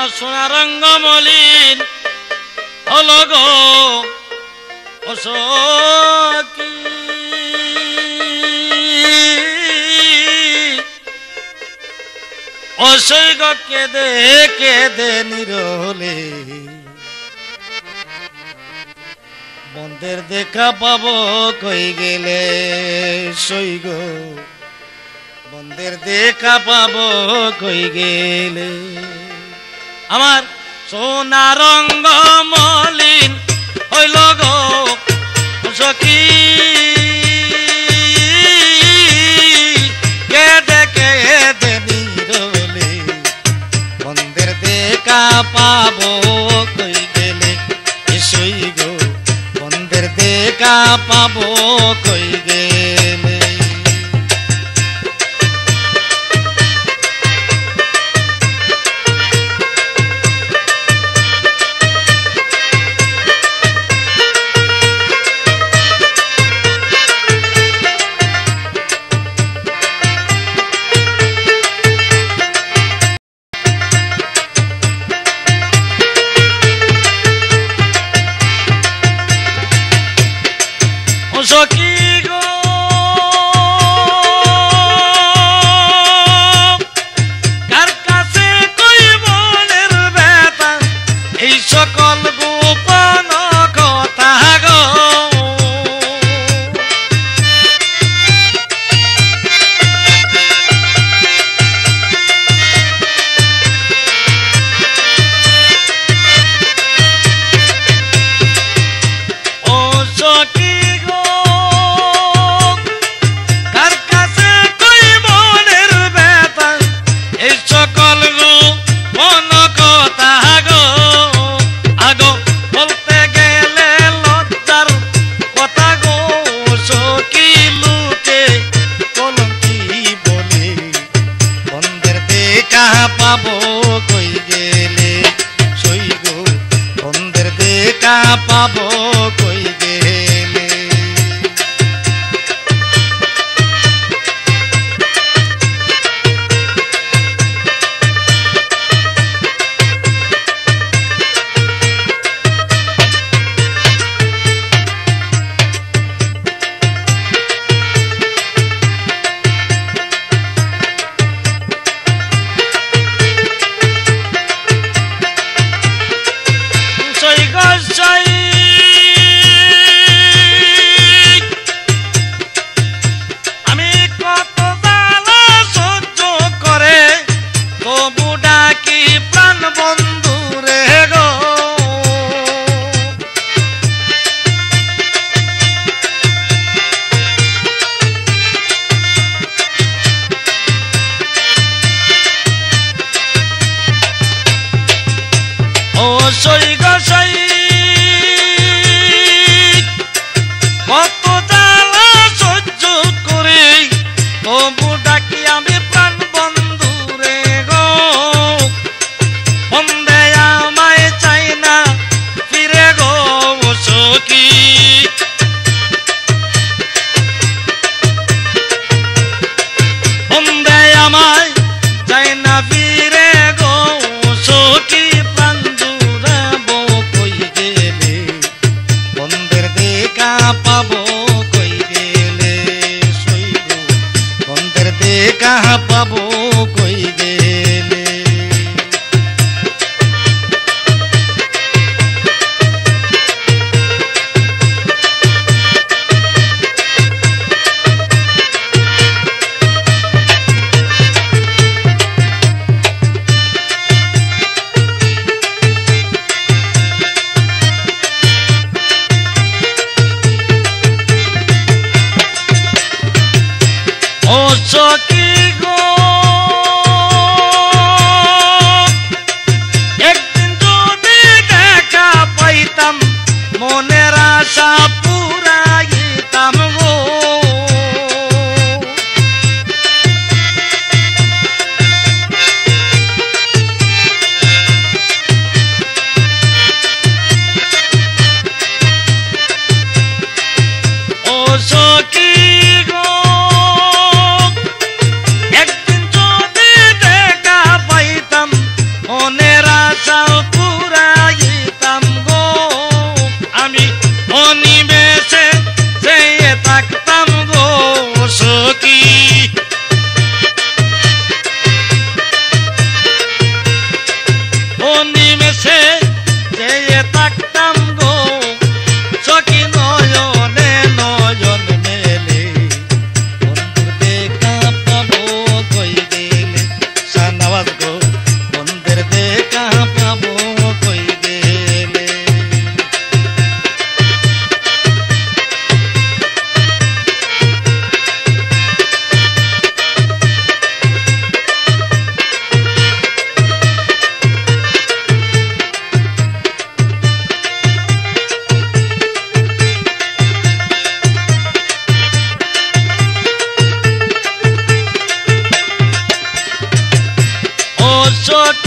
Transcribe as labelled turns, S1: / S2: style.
S1: সোনা রঙ্গ মলিন হলো গো ও সখী ও সই গো কেঁদে কেঁদে নিরলে বন্ধের দেখা পাবো কই গেলে সই গো বন্ধের দেখা পাবো কই গেলে আমার সোনা রঙ্গ মলিন হইল গো সখী কেঁদে কেঁদে নিরলে বন্ধের দেখা পাবো কই গেলে সই গো বন্ধের দেখা পাবো কই গেলে সখী গো কার কাছে কই মনের ব্যথা এই সকল গোপন কথা গো ও সখী পাবো কই গেলে সই গো বন্ধের দেখা পাবো কই গেলে আমি কত জ্বালা সহ্য করে তবু ডাকি প্রাণ বন্ধু রে গো ও সই গো সই কত জ্বালা সহ্য করে তবু ডাকি আমি প্রাণ বন্ধু রে গো বন্ধে আমায় চাই না ফিরে গো সখী বন্ধে আমায় চাই না ফিরে গো সখী প্রাণ জুড়াবো কই গেলে বন্ধের দেখা পাবো কই গেলে সই গো বন্ধের দেখা পাবো কই গেলে ও সখী গো একদিন যদি দেখা পাইতাম মনের আশা পুরাইতাম গো ও সখী গো ছোট